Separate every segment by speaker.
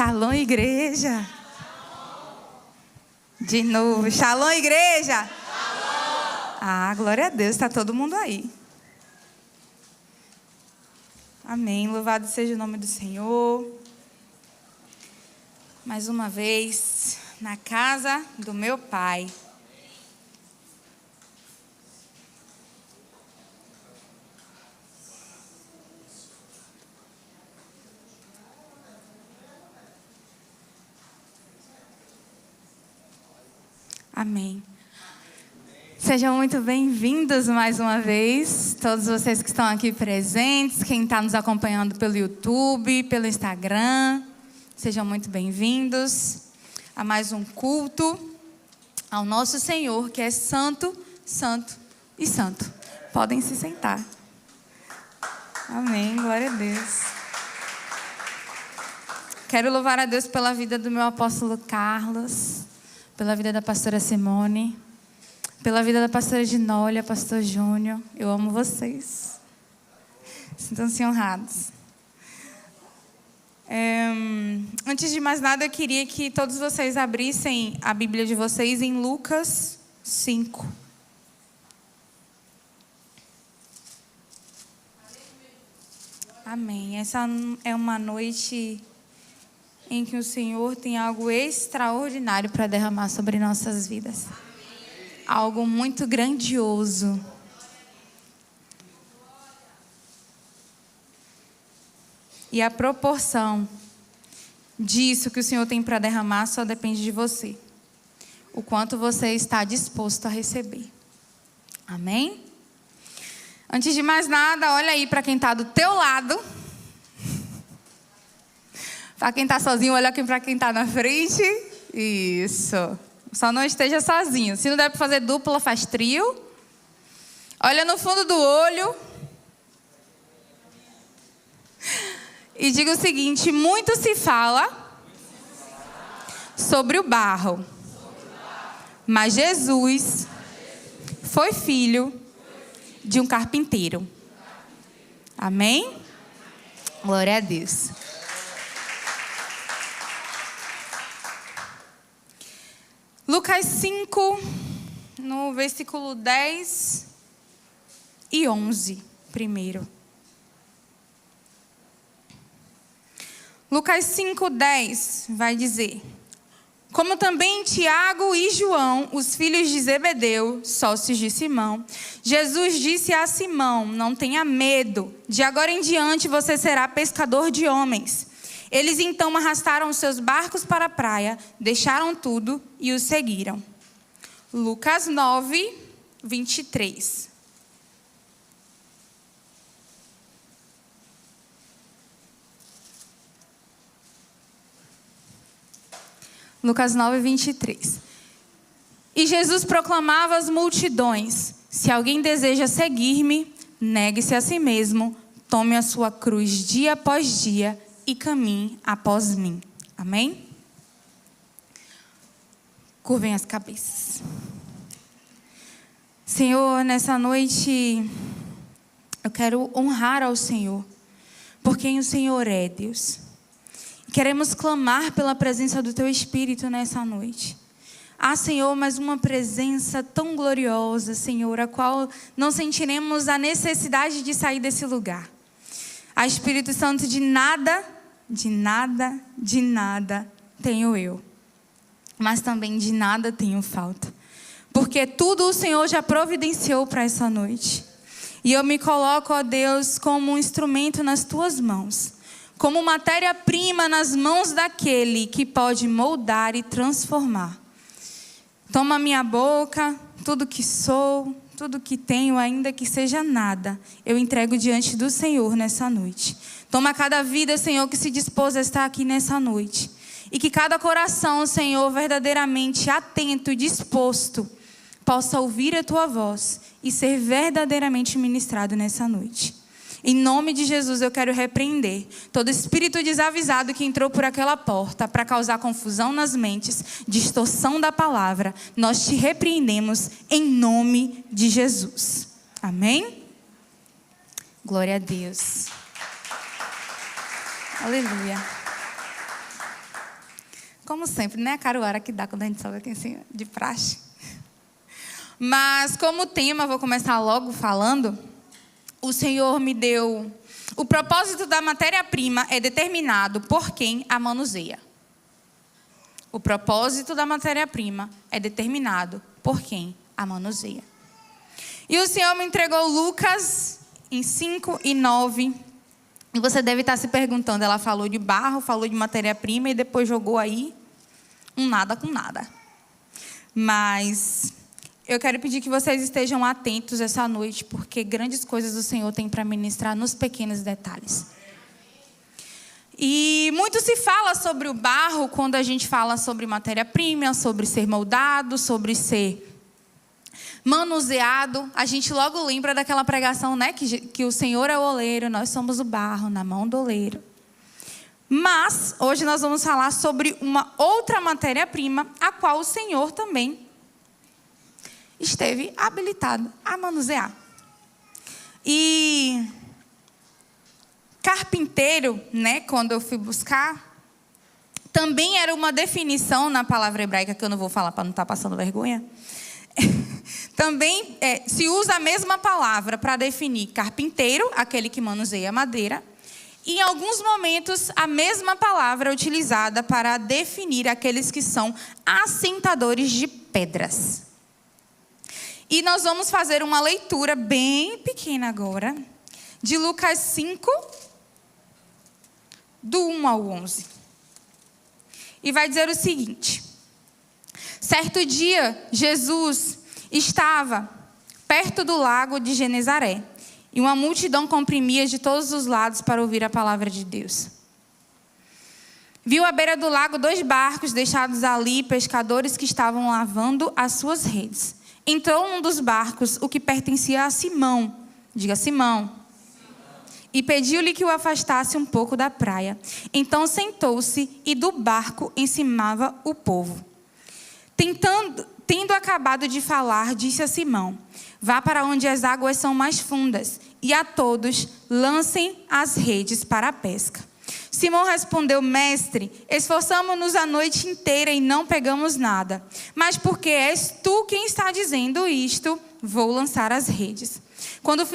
Speaker 1: Shalom, igreja. De novo. Shalom, igreja. Shalom. Ah, glória a Deus, está todo mundo aí. Amém. Louvado seja o nome do Senhor. Mais uma vez, na casa do meu Pai. Amém. Sejam muito bem-vindos mais uma vez, todos vocês que estão aqui presentes, quem está nos acompanhando pelo YouTube, pelo Instagram, sejam muito bem-vindos a mais um culto ao nosso Senhor, que é santo, santo e santo. Podem se sentar. Amém, glória a Deus. Quero louvar a Deus pela vida do meu apóstolo Carlos, pela vida da pastora Simone, pela vida da pastora Dinólia, pastor Júnior. Eu amo vocês. Sintam-se honrados. Antes de mais nada, eu queria que todos vocês abrissem a Bíblia de vocês em Lucas 5. Amém. Essa é uma noite em que o Senhor tem algo extraordinário para derramar sobre nossas vidas. Algo muito grandioso. E a proporção disso que o Senhor tem para derramar só depende de você. O quanto você está disposto a receber. Amém? Antes de mais nada, olha aí para quem está do teu lado. Para quem está sozinho, olha aqui para quem está na frente. Isso. Só não esteja sozinho. Se não der para fazer dupla, faz trio. Olha no fundo do olho. E diga o seguinte: muito se fala sobre o barro. Mas Jesus foi filho de um carpinteiro. Amém? Glória a Deus. Lucas 5, no versículo 10 e 11, primeiro. Lucas 5, 10 vai dizer: como também Tiago e João, os filhos de Zebedeu, sócios de Simão, Jesus disse a Simão: não tenha medo, de agora em diante você será pescador de homens. Eles então arrastaram seus barcos para a praia, deixaram tudo e os seguiram. Lucas 9, 23. Lucas 9, 23. E Jesus proclamava às multidões: se alguém deseja seguir-me, negue-se a si mesmo, tome a sua cruz dia após dia e caminhe após mim. Amém? Curvem as cabeças. Senhor, nessa noite eu quero honrar ao Senhor por quem o Senhor é, Deus. Queremos clamar pela presença do Teu Espírito nessa noite. Ah, Senhor, mas uma presença tão gloriosa, Senhor, a qual não sentiremos a necessidade de sair desse lugar. Ah, Espírito Santo, de nada tenho eu, mas também de nada tenho falta, porque tudo o Senhor já providenciou para essa noite. E eu me coloco, ó Deus, como um instrumento nas Tuas mãos, como matéria-prima nas mãos daquele que pode moldar e transformar. Toma minha boca, tudo que sou, tudo que tenho, ainda que seja nada, eu entrego diante do Senhor nessa noite. Toma cada vida, Senhor, que se dispôs a estar aqui nessa noite. E que cada coração, Senhor, verdadeiramente atento e disposto, possa ouvir a Tua voz e ser verdadeiramente ministrado nessa noite. Em nome de Jesus, eu quero repreender todo espírito desavisado que entrou por aquela porta para causar confusão nas mentes, distorção da palavra. Nós te repreendemos em nome de Jesus. Amém? Glória a Deus. Aleluia. Como sempre, né? A caruara que dá quando a gente sobe aqui em cima, de praxe. Mas como tema, vou começar logo falando, o Senhor me deu... O propósito da matéria-prima é determinado por quem a manuseia. O propósito da matéria-prima é determinado por quem a manuseia. E o Senhor me entregou Lucas em 5 e 9. E você deve estar se perguntando, ela falou de barro, falou de matéria-prima e depois jogou aí um nada com nada. Mas eu quero pedir que vocês estejam atentos essa noite, porque grandes coisas o Senhor tem para ministrar nos pequenos detalhes. E muito se fala sobre o barro quando a gente fala sobre matéria-prima, sobre ser moldado, sobre ser manuseado. A gente logo lembra daquela pregação, né? Que o Senhor é o oleiro, nós somos o barro na mão do oleiro. Mas hoje nós vamos falar sobre uma outra matéria-prima, a qual o Senhor também esteve habilitado a manusear. E carpinteiro, né, quando eu fui buscar, também era uma definição na palavra hebraica, que eu não vou falar para não estar passando vergonha. Também se usa a mesma palavra para definir carpinteiro, aquele que manuseia madeira. E em alguns momentos, a mesma palavra é utilizada para definir aqueles que são assentadores de pedras. E nós vamos fazer uma leitura bem pequena agora, de Lucas 5, do 1 ao 11. E vai dizer o seguinte: certo dia, Jesus estava perto do lago de Genezaré, e uma multidão comprimia de todos os lados para ouvir a palavra de Deus. Viu à beira do lago 2 barcos deixados ali, pescadores que estavam lavando as suas redes. Entrou num dos barcos, o que pertencia a Simão, diga Simão, e pediu-lhe que o afastasse um pouco da praia. Então sentou-se e do barco ensinava o povo. Tendo acabado de falar, disse a Simão: vá para onde as águas são mais fundas, e a todos lancem as redes para a pesca. Simão respondeu: mestre, esforçamo-nos a noite inteira e não pegamos nada. Mas porque és tu quem está dizendo isto, vou lançar as redes. Quando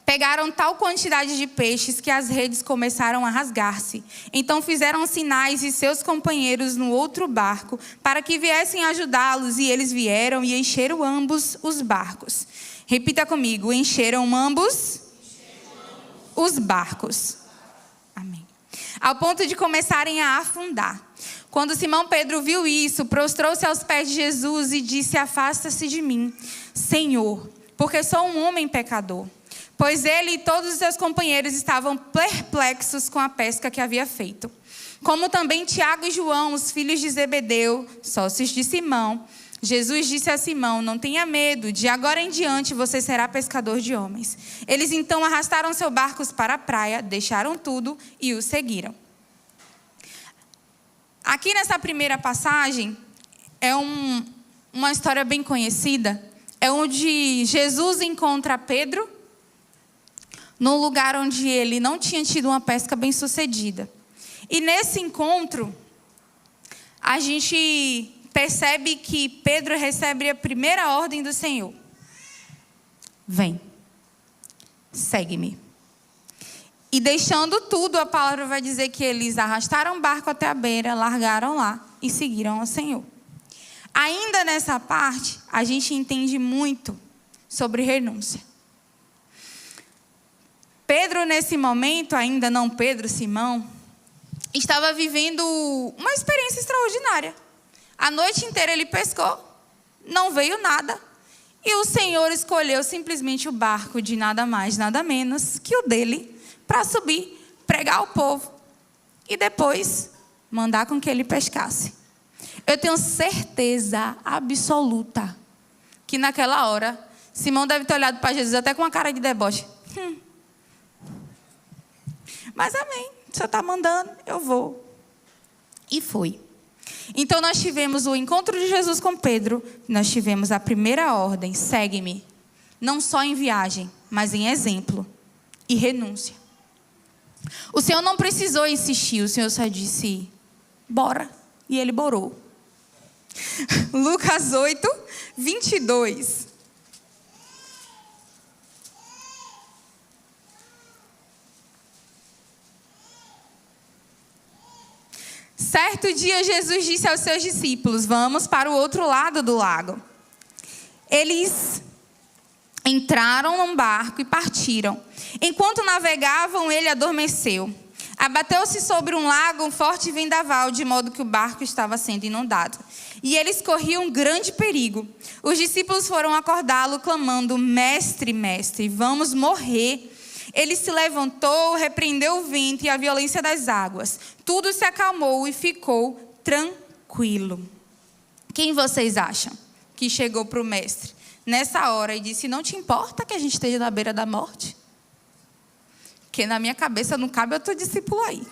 Speaker 1: pegaram tal quantidade de peixes que as redes começaram a rasgar-se. Então fizeram sinais e seus companheiros no outro barco para que viessem ajudá-los, e eles vieram e encheram ambos os barcos. Repita comigo: encheram ambos os barcos. Amém. Ao ponto de começarem a afundar. Quando Simão Pedro viu isso, prostrou-se aos pés de Jesus e disse: afasta-se de mim, Senhor, porque sou um homem pecador. Pois ele e todos os seus companheiros estavam perplexos com a pesca que havia feito. Como também Tiago e João, os filhos de Zebedeu, sócios de Simão. Jesus disse a Simão: não tenha medo, de agora em diante você será pescador de homens. Eles então arrastaram seus barcos para a praia, deixaram tudo e o seguiram. Aqui nessa primeira passagem, é uma história bem conhecida. É onde Jesus encontra Pedro, num lugar onde ele não tinha tido uma pesca bem sucedida. E nesse encontro, a gente percebe que Pedro recebe a primeira ordem do Senhor: vem, segue-me. E deixando tudo, a palavra vai dizer que eles arrastaram o barco até a beira, largaram lá e seguiram ao Senhor. Ainda nessa parte, a gente entende muito sobre renúncia. Pedro, nesse momento, ainda não Pedro, Simão, estava vivendo uma experiência extraordinária. A noite inteira ele pescou, não veio nada. E o Senhor escolheu simplesmente o barco de nada mais, nada menos que o dele, para subir, pregar ao povo e depois mandar com que ele pescasse. Eu tenho certeza absoluta que naquela hora, Simão deve ter olhado para Jesus até com uma cara de deboche. Mas amém, o Senhor está mandando, eu vou. E foi. Então nós tivemos o encontro de Jesus com Pedro, nós tivemos a primeira ordem: segue-me. Não só em viagem, mas em exemplo e renúncia. O Senhor não precisou insistir, o Senhor só disse: Bora. E ele borou. Lucas 8, 22. Certo dia, Jesus disse aos seus discípulos: vamos para o outro lado do lago. Eles entraram num barco e partiram. Enquanto navegavam, ele adormeceu. Abateu-se sobre um lago um forte vendaval, de modo que o barco estava sendo inundado. E eles corriam grande perigo. Os discípulos foram acordá-lo, clamando: Mestre, mestre, vamos morrer. Ele se levantou, repreendeu o vento e a violência das águas. Tudo se acalmou e ficou tranquilo. Quem vocês acham que chegou para o mestre nessa hora e disse: não te importa que a gente esteja na beira da morte? Porque na minha cabeça não cabe outro discípulo aí.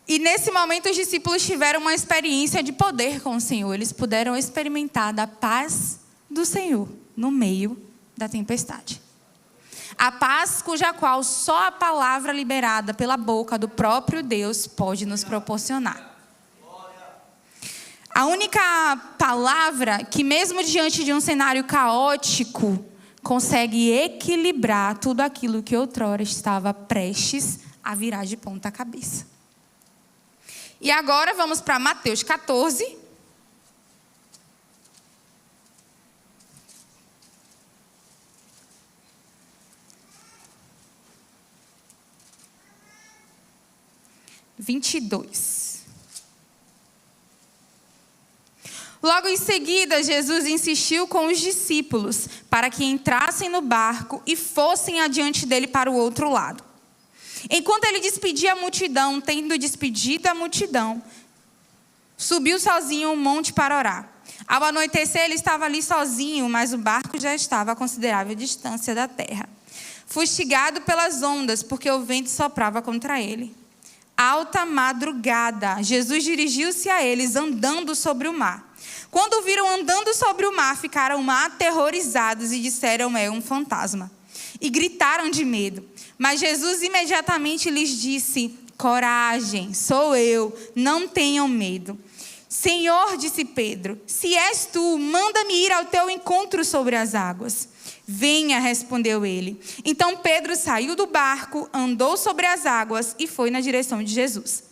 Speaker 1: E nesse momento os discípulos tiveram uma experiência de poder com o Senhor. Eles puderam experimentar da paz do Senhor no meio da tempestade. A paz cuja qual só a palavra liberada pela boca do próprio Deus pode nos proporcionar. A única palavra que, mesmo diante de um cenário caótico, consegue equilibrar tudo aquilo que outrora estava prestes a virar de ponta cabeça. E agora vamos para Mateus 14. Logo em seguida, Jesus insistiu com os discípulos para que entrassem no barco e fossem adiante dele para o outro lado. Enquanto ele despedia a multidão, tendo despedido a multidão, subiu sozinho um monte para orar. Ao anoitecer, ele estava ali sozinho, mas o barco já estava a considerável distância da terra, fustigado pelas ondas, porque o vento soprava contra ele. Alta madrugada, Jesus dirigiu-se a eles andando sobre o mar. Quando o viram andando sobre o mar, ficaram aterrorizados e disseram: é um fantasma. E gritaram de medo. Mas Jesus imediatamente lhes disse: coragem, sou eu, não tenham medo. Senhor, disse Pedro, se és tu, manda-me ir ao teu encontro sobre as águas. Venha, respondeu ele. Então Pedro saiu do barco, andou sobre as águas e foi na direção de Jesus.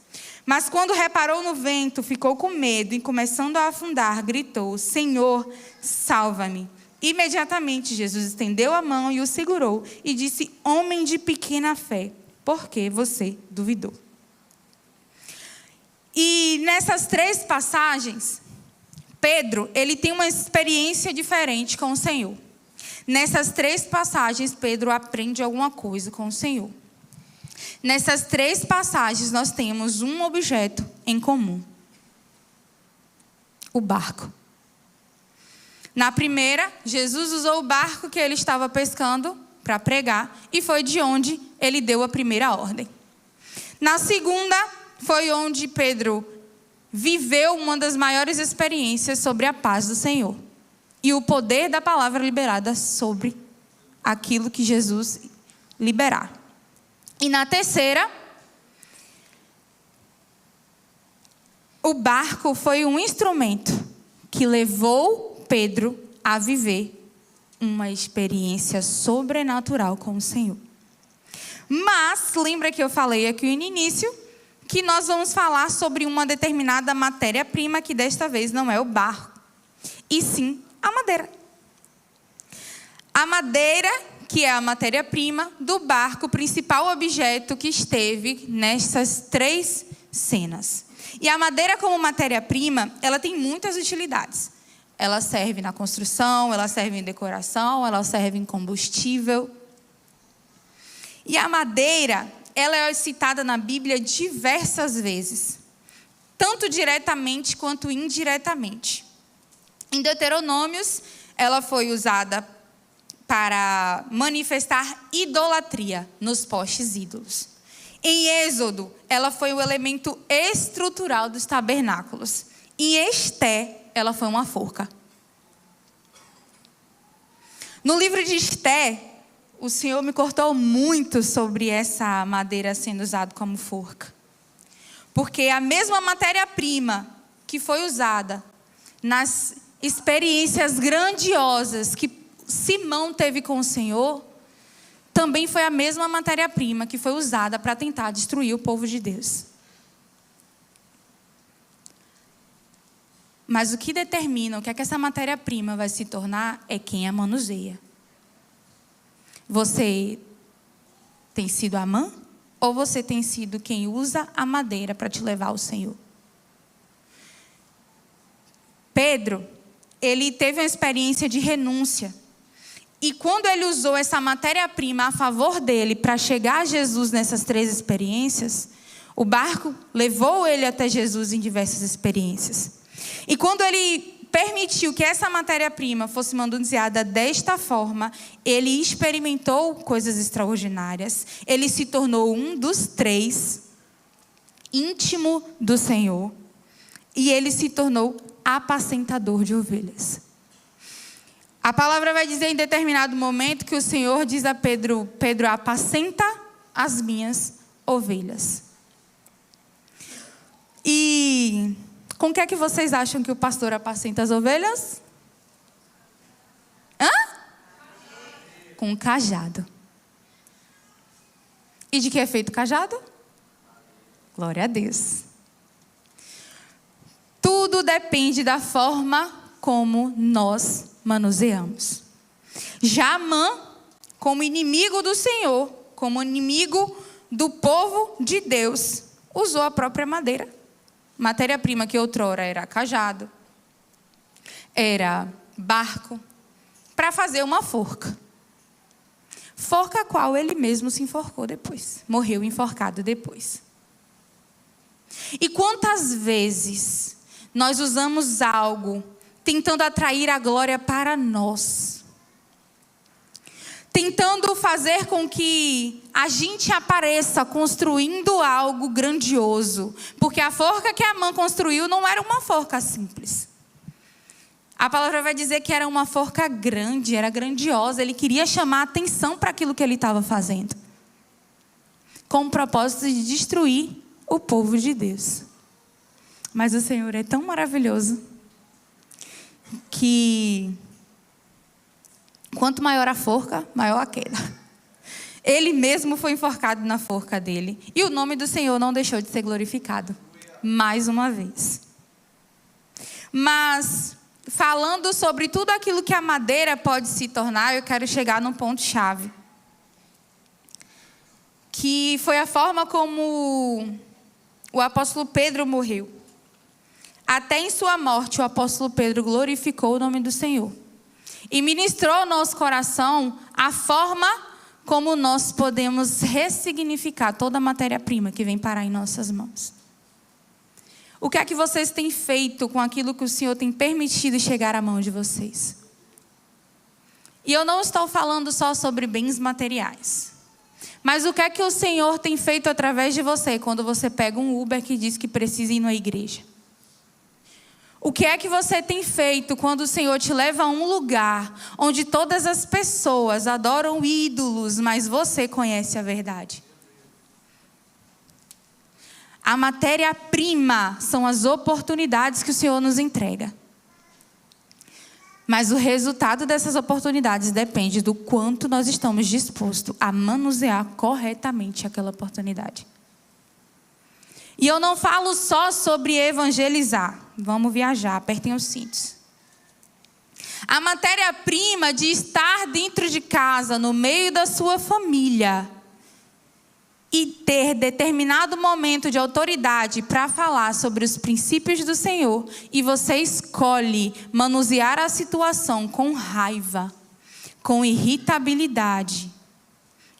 Speaker 1: Mas quando reparou no vento, ficou com medo e, começando a afundar, gritou: Senhor, salva-me. Imediatamente Jesus estendeu a mão e o segurou e disse: homem de pequena fé, por que você duvidou? E nessas 3 passagens, Pedro, ele tem uma experiência diferente com o Senhor. Nessas 3 passagens, Pedro aprende alguma coisa com o Senhor. Nessas 3 passagens, nós temos um objeto em comum: o barco. Na primeira, Jesus usou o barco que ele estava pescando para pregar, e foi de onde ele deu a primeira ordem. Na segunda, foi onde Pedro viveu uma das maiores experiências sobre a paz do Senhor e o poder da palavra liberada sobre aquilo que Jesus liberar. E na terceira, o barco foi um instrumento que levou Pedro a viver uma experiência sobrenatural com o Senhor. Mas, lembra que eu falei aqui no início, que nós vamos falar sobre uma determinada matéria-prima, que desta vez não é o barco, e sim a madeira. A madeira, que é a matéria-prima do barco, o principal objeto que esteve nessas 3 cenas. E a madeira como matéria-prima, ela tem muitas utilidades. Ela serve na construção, ela serve em decoração, ela serve em combustível. E a madeira, ela é citada na Bíblia diversas vezes, tanto diretamente quanto indiretamente. Em Deuteronômios, ela foi usada para manifestar idolatria nos postes ídolos. Em Êxodo, ela foi o elemento estrutural dos tabernáculos. Em Esté, ela foi uma forca. No livro de Esté, o Senhor me cortou muito sobre essa madeira sendo usada como forca. Porque a mesma matéria-prima que foi usada nas experiências grandiosas que Simão teve com o Senhor, também foi a mesma matéria-prima que foi usada para tentar destruir o povo de Deus. Mas o que determina o que é que essa matéria-prima vai se tornar é quem a manuseia. Você tem sido Amã? Ou você tem sido quem usa a madeira para te levar ao Senhor? Pedro, ele teve uma experiência de renúncia. E quando ele usou essa matéria-prima a favor dele para chegar a Jesus nessas 3 experiências, o barco levou ele até Jesus em diversas experiências. E quando ele permitiu que essa matéria-prima fosse manuseada desta forma, ele experimentou coisas extraordinárias. Ele se tornou um dos 3, íntimo do Senhor. E ele se tornou apacentador de ovelhas. A palavra vai dizer em determinado momento que o Senhor diz a Pedro: Pedro, apacenta as minhas ovelhas. E com o que é que vocês acham que o pastor apacenta as ovelhas? Com um cajado. E de que é feito o cajado? Glória a Deus. Tudo depende da forma como nós manuseamos. Já Amã, como inimigo do Senhor, como inimigo do povo de Deus, usou a própria madeira. Matéria-prima que outrora era cajado, era barco, para fazer uma forca. Forca a qual ele mesmo se enforcou depois. Morreu enforcado depois. E quantas vezes nós usamos algo tentando atrair a glória para nós, tentando fazer com que a gente apareça construindo algo grandioso. Porque a forca que Amã construiu não era uma forca simples. A palavra vai dizer que era uma forca grande, era grandiosa. Ele queria chamar a atenção para aquilo que ele estava fazendo, com o propósito de destruir o povo de Deus. Mas o Senhor é tão maravilhoso que quanto maior a forca, maior a queda. Ele mesmo foi enforcado na forca dele. E o nome do Senhor não deixou de ser glorificado. Mais uma vez. Mas, falando sobre tudo aquilo que a madeira pode se tornar, eu quero chegar num ponto-chave. Que foi a forma como o apóstolo Pedro morreu. Até em sua morte, o apóstolo Pedro glorificou o nome do Senhor. E ministrou ao nosso coração a forma como nós podemos ressignificar toda a matéria-prima que vem parar em nossas mãos. O que é que vocês têm feito com aquilo que o Senhor tem permitido chegar à mão de vocês? E eu não estou falando só sobre bens materiais. Mas o que é que o Senhor tem feito através de você quando você pega um Uber que diz que precisa ir na igreja? O que é que você tem feito quando o Senhor te leva a um lugar onde todas as pessoas adoram ídolos, mas você conhece a verdade? A matéria-prima são as oportunidades que o Senhor nos entrega. Mas o resultado dessas oportunidades depende do quanto nós estamos dispostos a manusear corretamente aquela oportunidade. E eu não falo só sobre evangelizar. Vamos viajar, apertem os cintos. A matéria-prima de estar dentro de casa, no meio da sua família, e ter determinado momento de autoridade para falar sobre os princípios do Senhor, e você escolhe manusear a situação com raiva, com irritabilidade,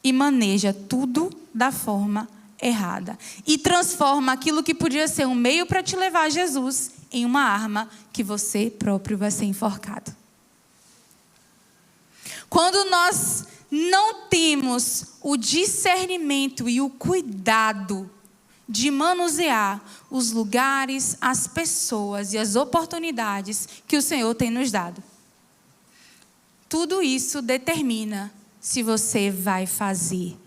Speaker 1: e maneja tudo da forma errada. E transforma aquilo que podia ser um meio para te levar a Jesus em uma arma que você próprio vai ser enforcado. Quando nós não temos o discernimento e o cuidado de manusear os lugares, as pessoas e as oportunidades que o Senhor tem nos dado, tudo isso determina se você vai fazer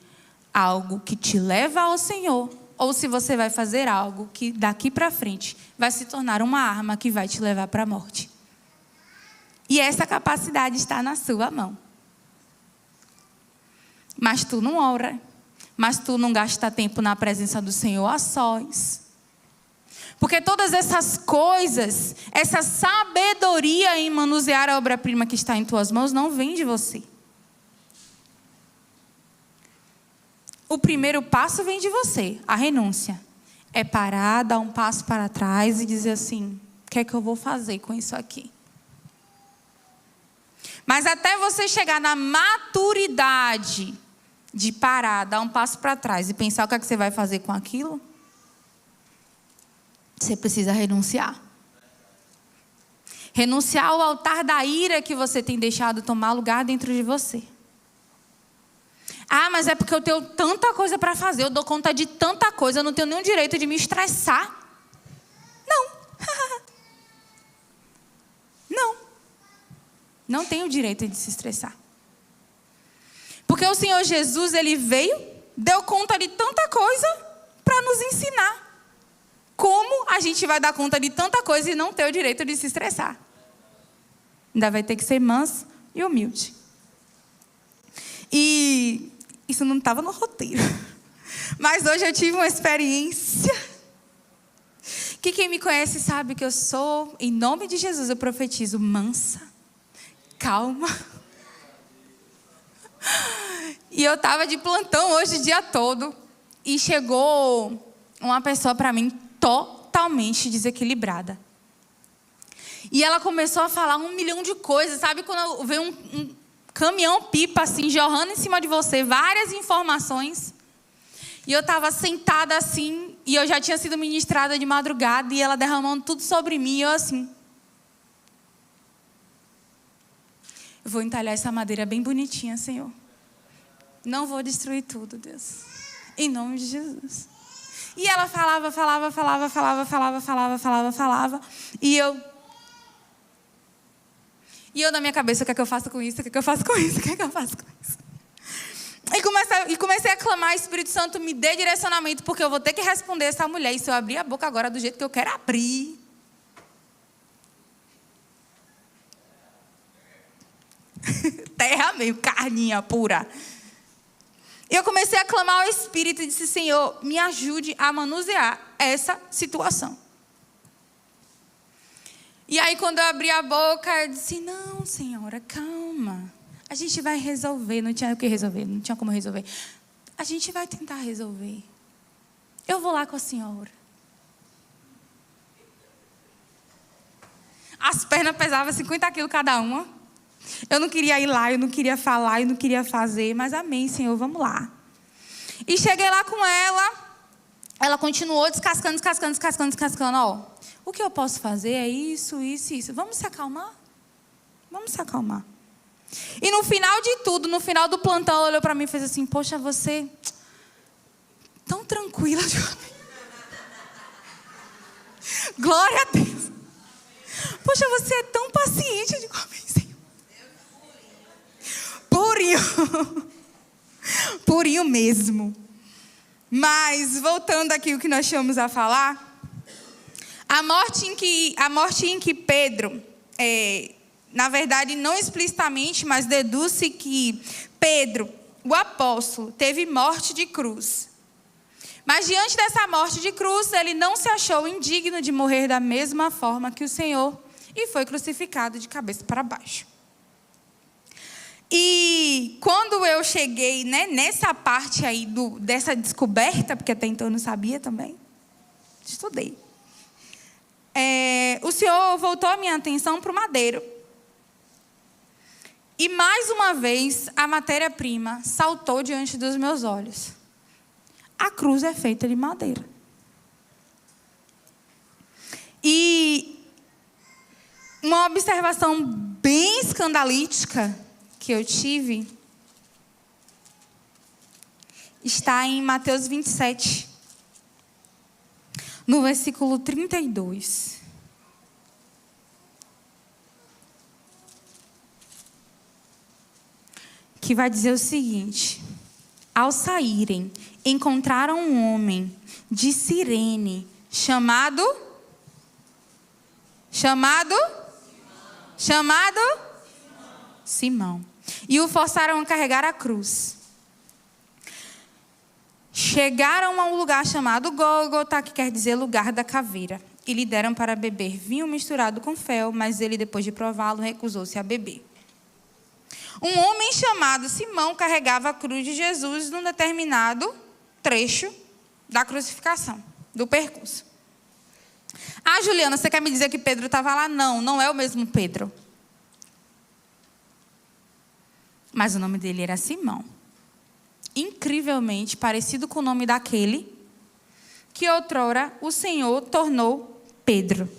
Speaker 1: algo que te leva ao Senhor ou se você vai fazer algo que daqui para frente vai se tornar uma arma que vai te levar para a morte. E essa capacidade está na sua mão. Mas tu não ora, mas tu não gasta tempo na presença do Senhor a sós. Porque todas essas coisas, essa sabedoria em manusear a obra-prima que está em tuas mãos não vem de você. O primeiro passo vem de você, a renúncia. É parar, dar um passo para trás e dizer assim, o que é que eu vou fazer com isso aqui? Mas até você chegar na maturidade de parar, dar um passo para trás e pensar o que é que você vai fazer com aquilo, você precisa renunciar. Renunciar ao altar da ira que você tem deixado tomar lugar dentro de você. Ah, mas é porque eu tenho tanta coisa para fazer, eu dou conta de tanta coisa, eu não tenho nenhum direito de me estressar. Não. Não. Não tenho o direito de se estressar. Porque o Senhor Jesus, Ele veio, deu conta de tanta coisa para nos ensinar como a gente vai dar conta de tanta coisa e não ter o direito de se estressar. Ainda vai ter que ser manso e humilde. E isso não estava no roteiro. Mas hoje eu tive uma experiência que quem me conhece sabe que eu sou, em nome de Jesus, eu profetizo mansa, calma. E eu estava de plantão hoje o dia todo. E chegou uma pessoa para mim totalmente desequilibrada. E ela começou a falar 1 milhão de coisas. Sabe quando vem um caminhão-pipa assim, jorrando em cima de você, várias informações. E eu estava sentada assim, e eu já tinha sido ministrada de madrugada, e ela derramando tudo sobre mim, e eu assim. Eu vou entalhar essa madeira bem bonitinha, Senhor. Não vou destruir tudo, Deus. Em nome de Jesus. E ela falava. E eu na minha cabeça, o que é que eu faço com isso? O que é que eu faço com isso? O que é que eu faço com isso? E comecei a clamar, Espírito Santo, me dê direcionamento, porque eu vou ter que responder essa mulher. E se eu abrir a boca agora do jeito que eu quero abrir... terra mesmo, carninha pura. Eu comecei a clamar ao Espírito e disse, Senhor, me ajude a manusear essa situação. E aí quando eu abri a boca, eu disse, não, Senhora, calma. A gente vai resolver. Não tinha o que resolver, não tinha como resolver. A gente vai tentar resolver. Eu vou lá com a senhora. As pernas pesavam 50 quilos cada uma. Eu não queria ir lá, eu não queria falar, eu não queria fazer, mas amém, Senhor, vamos lá. E cheguei lá com ela continuou descascando. Ó, o que eu posso fazer é isso. Vamos se acalmar? Vamos se acalmar. E no final de tudo, no final do plantão, ela olhou para mim e fez assim, poxa, você tão tranquila. Glória a Deus. Poxa, você é tão paciente. Eu digo, amém, Senhor. Purinho mesmo. Mas, voltando aqui o que nós tínhamos a falar, a morte em que Pedro, na verdade, não explicitamente, mas deduz-se que Pedro, o apóstolo, teve morte de cruz. Mas diante dessa morte de cruz, ele não se achou indigno de morrer da mesma forma que o Senhor e foi crucificado de cabeça para baixo. E quando eu cheguei, nessa parte aí dessa descoberta, porque até então eu não sabia também, estudei. O Senhor voltou a minha atenção para o madeiro. E mais uma vez, a matéria-prima saltou diante dos meus olhos. A cruz é feita de madeira. E uma observação bem escandalística que eu tive está em Mateus 27, no versículo 32. Que vai dizer o seguinte: Ao saírem, encontraram um homem de Cirene, chamado Simão. E o forçaram a carregar a cruz. Chegaram a um lugar chamado Gólgota, que quer dizer lugar da caveira. E lhe deram para beber vinho misturado com fel, mas ele, depois de prová-lo, recusou-se a beber. Um homem chamado Simão carregava a cruz de Jesus num determinado trecho da crucificação, do percurso. Ah, Juliana, você quer me dizer que Pedro estava lá? Não, não é o mesmo Pedro. Mas o nome dele era Simão. Incrivelmente parecido com o nome daquele que outrora o Senhor tornou Pedro.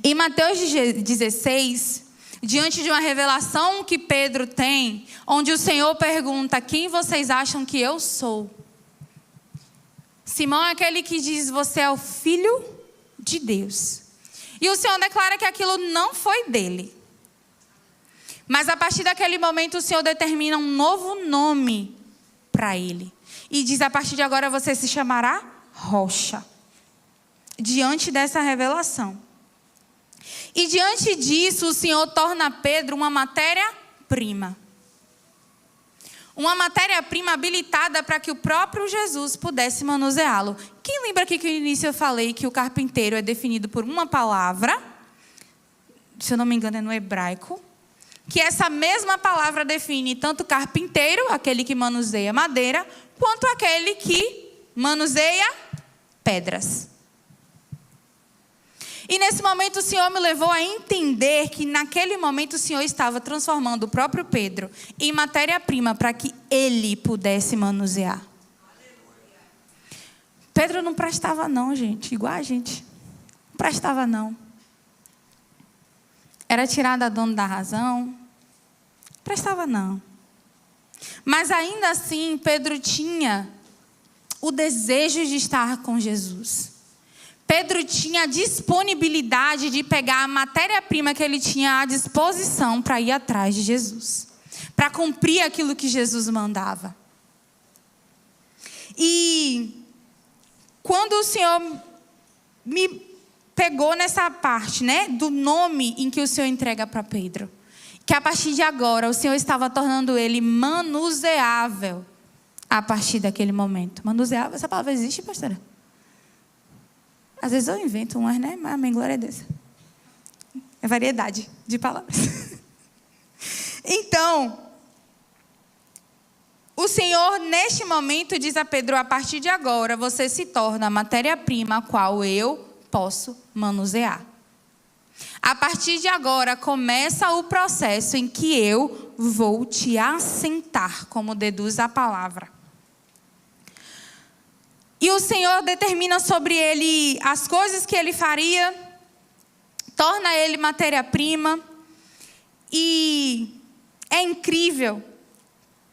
Speaker 1: Em Mateus 16, diante de uma revelação que Pedro tem, onde o Senhor pergunta: quem vocês acham que eu sou? Simão é aquele que diz: você é o Filho de Deus. E o Senhor declara que aquilo não foi dele. Mas a partir daquele momento o Senhor determina um novo nome para ele. E diz: a partir de agora você se chamará Rocha. Diante dessa revelação. E diante disso o Senhor torna Pedro uma matéria-prima. Uma matéria-prima habilitada para que o próprio Jesus pudesse manuseá-lo. Quem lembra aqui que no início eu falei que o carpinteiro é definido por uma palavra, se eu não me engano é no hebraico, que essa mesma palavra define tanto o carpinteiro, aquele que manuseia madeira, quanto aquele que manuseia pedras. E nesse momento o Senhor me levou a entender que naquele momento o Senhor estava transformando o próprio Pedro em matéria-prima para que ele pudesse manusear. Pedro não prestava não, gente, igual a gente. Não prestava não. Era tirado a dono da razão. Não prestava não. Mas ainda assim Pedro tinha o desejo de estar com Jesus. Pedro tinha a disponibilidade de pegar a matéria-prima que ele tinha à disposição para ir atrás de Jesus. Para cumprir aquilo que Jesus mandava. E quando o Senhor me pegou nessa parte, né, do nome em que o Senhor entrega para Pedro. Que a partir de agora o Senhor estava tornando ele manuseável. A partir daquele momento. Manuseável, essa palavra existe, pastora? Às vezes eu invento umas, né? Mas amém, glória a Deus. É variedade de palavras. Então, o Senhor, neste momento, diz a Pedro: a partir de agora, você se torna a matéria-prima a qual eu posso manusear. A partir de agora, começa o processo em que eu vou te assentar, como deduz a palavra. E o Senhor determina sobre ele as coisas que ele faria, torna ele matéria-prima. E é incrível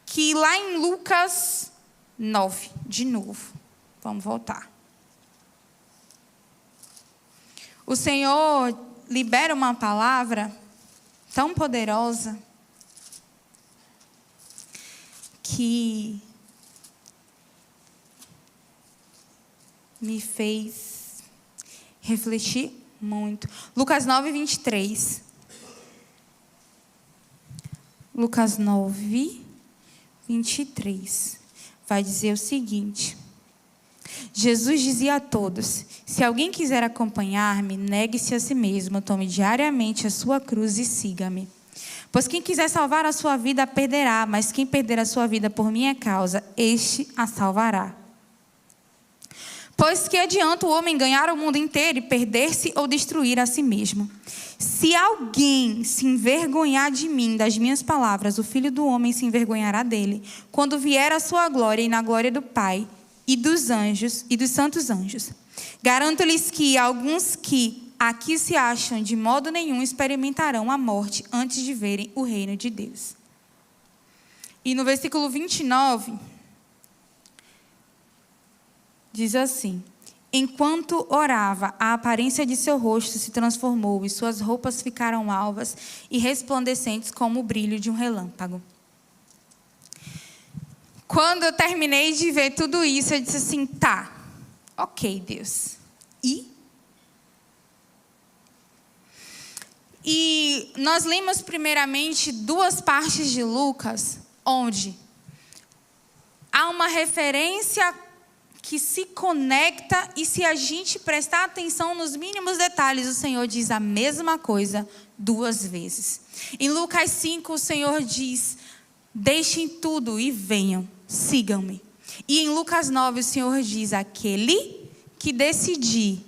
Speaker 1: que lá em Lucas 9, de novo, vamos voltar. O Senhor libera uma palavra tão poderosa que me fez refletir muito. Lucas 9, 23. Lucas 9, 23. Vai dizer o seguinte: Jesus dizia a todos: se alguém quiser acompanhar-me, negue-se a si mesmo, tome diariamente a sua cruz e siga-me. Pois quem quiser salvar a sua vida a perderá, mas quem perder a sua vida por minha causa, este a salvará. Pois que adianta o homem ganhar o mundo inteiro e perder-se ou destruir a si mesmo? Se alguém se envergonhar de mim, das minhas palavras, o Filho do Homem se envergonhará dele, quando vier a sua glória e na glória do Pai e dos anjos e dos santos anjos. Garanto-lhes que alguns que aqui se acham de modo nenhum experimentarão a morte antes de verem o reino de Deus. E no versículo 29... diz assim: enquanto orava, a aparência de seu rosto se transformou e suas roupas ficaram alvas e resplandecentes como o brilho de um relâmpago. Quando eu terminei de ver tudo isso, eu disse assim, tá, ok, Deus. E nós lemos primeiramente 2 partes de Lucas, onde há uma referência que se conecta, e se a gente prestar atenção nos mínimos detalhes, o Senhor diz a mesma coisa 2 vezes. Em Lucas 5, o Senhor diz, deixem tudo e venham, sigam-me. E em Lucas 9, o Senhor diz, aquele que decidir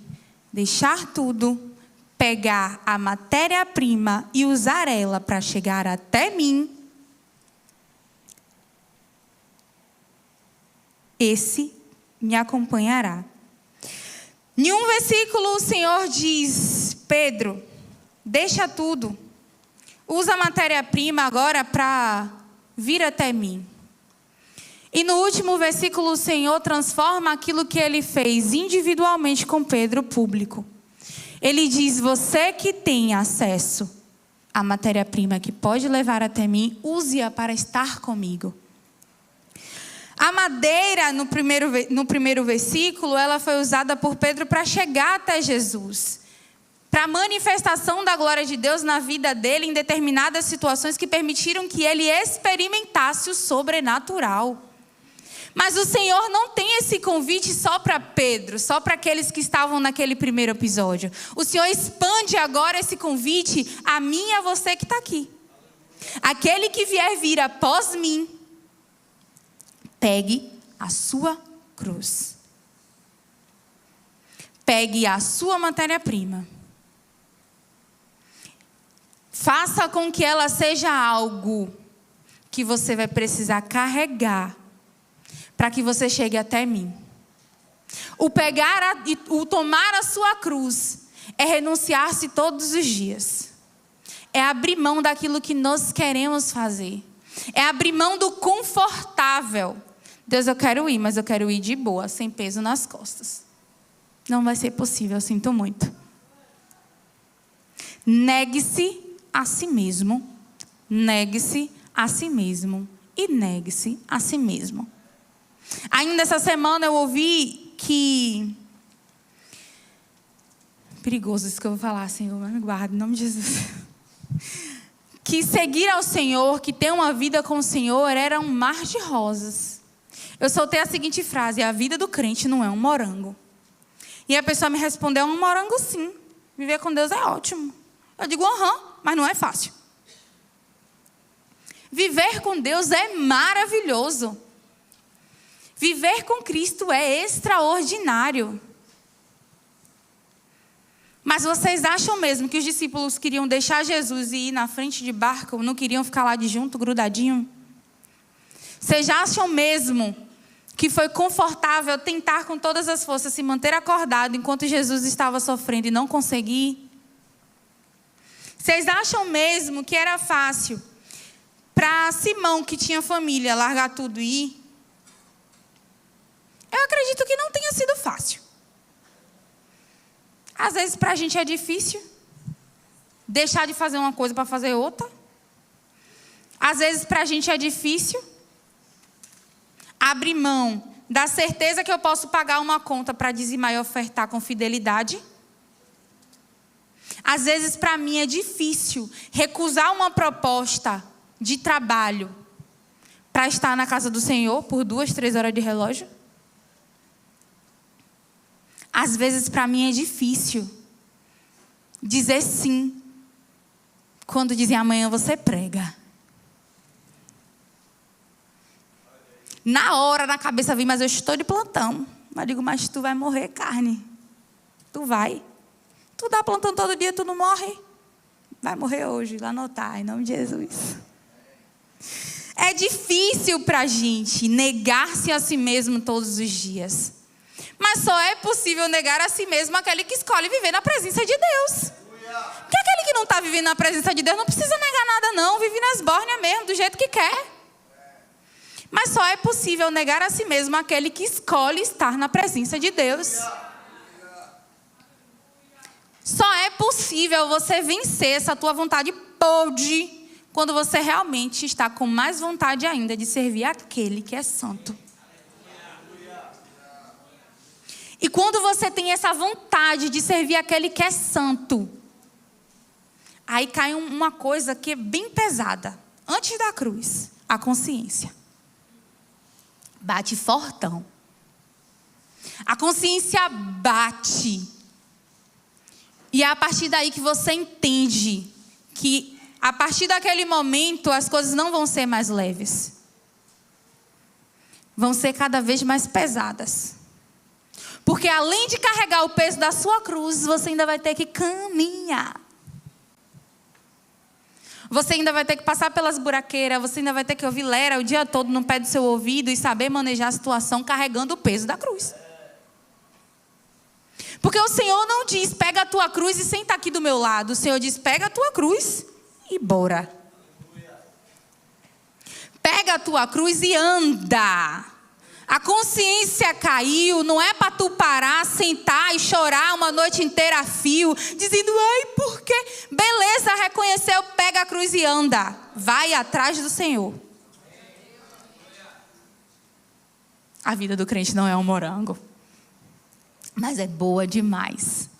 Speaker 1: deixar tudo, pegar a matéria-prima e usar ela para chegar até mim, esse me acompanhará. Em um versículo o Senhor diz, Pedro, deixa tudo, usa a matéria-prima agora para vir até mim. E no último versículo o Senhor transforma aquilo que ele fez individualmente com Pedro público. Ele diz, você que tem acesso à matéria-prima que pode levar até mim, use-a para estar comigo. A madeira, no primeiro versículo, ela foi usada por Pedro para chegar até Jesus. Para a manifestação da glória de Deus na vida dele em determinadas situações que permitiram que ele experimentasse o sobrenatural. Mas o Senhor não tem esse convite só para Pedro, só para aqueles que estavam naquele primeiro episódio. O Senhor expande agora esse convite a mim e a você que está aqui. Aquele que vier vir após mim, pegue a sua cruz. Pegue a sua matéria-prima. Faça com que ela seja algo que você vai precisar carregar para que você chegue até mim. O tomar a sua cruz é renunciar-se todos os dias. É abrir mão daquilo que nós queremos fazer. É abrir mão do confortável. Deus, eu quero ir, mas eu quero ir de boa, sem peso nas costas. Não vai ser possível, eu sinto muito. Negue-se a si mesmo. Negue-se a si mesmo. E negue-se a si mesmo. Ainda essa semana eu ouvi que... Perigoso isso que eu vou falar, Senhor, mas me guarda, em nome de Jesus. Que seguir ao Senhor, que ter uma vida com o Senhor, era um mar de rosas. Eu soltei a seguinte frase, a vida do crente não é um morango. E a pessoa me respondeu, é um morango sim. Viver com Deus é ótimo. Eu digo, mas não é fácil. Viver com Deus é maravilhoso. Viver com Cristo é extraordinário. Mas vocês acham mesmo que os discípulos queriam deixar Jesus e ir na frente de barco? Não queriam ficar lá de junto, grudadinho? Vocês acham mesmo que foi confortável tentar com todas as forças se manter acordado enquanto Jesus estava sofrendo e não conseguir? Vocês acham mesmo que era fácil para Simão, que tinha família, largar tudo e ir? Eu acredito que não tenha sido fácil. Às vezes para a gente é difícil deixar de fazer uma coisa para fazer outra. Às vezes para a gente é difícil abrir mão da certeza que eu posso pagar uma conta para dizimar e ofertar com fidelidade. Às vezes para mim é difícil recusar uma proposta de trabalho para estar na casa do Senhor por 2, 3 horas de relógio. Às vezes para mim é difícil dizer sim quando dizem amanhã você prega. Na hora, na cabeça vem, mas eu estou de plantão. Eu digo, mas tu vai morrer, carne. Tu vai. Tu dá plantão todo dia, tu não morre. Vai morrer hoje, lá no altar, em nome de Jesus. É difícil para a gente negar-se a si mesmo todos os dias. Mas só é possível negar a si mesmo aquele que escolhe viver na presença de Deus. Porque aquele que não está vivendo na presença de Deus não precisa negar nada não. Vive nas bórnias mesmo, do jeito que quer. Mas só é possível negar a si mesmo aquele que escolhe estar na presença de Deus. Só é possível você vencer essa tua vontade podre quando você realmente está com mais vontade ainda de servir aquele que é santo. E quando você tem essa vontade de servir aquele que é santo, aí cai uma coisa que é bem pesada. Antes da cruz, a consciência. Bate fortão. A consciência bate. E é a partir daí que você entende que a partir daquele momento as coisas não vão ser mais leves. Vão ser cada vez mais pesadas. Porque além de carregar o peso da sua cruz, você ainda vai ter que caminhar. Você ainda vai ter que passar pelas buraqueiras, você ainda vai ter que ouvir lera o dia todo no pé do seu ouvido e saber manejar a situação carregando o peso da cruz. Porque o Senhor não diz, pega a tua cruz e senta aqui do meu lado. O Senhor diz, pega a tua cruz e bora. Pega a tua cruz e anda. A consciência caiu, não é para tu parar, sentar e chorar uma noite inteira a fio, dizendo, ai, por quê? Beleza, reconheceu, pega a cruz e anda. Vai atrás do Senhor. A vida do crente não é um morango, mas é boa demais.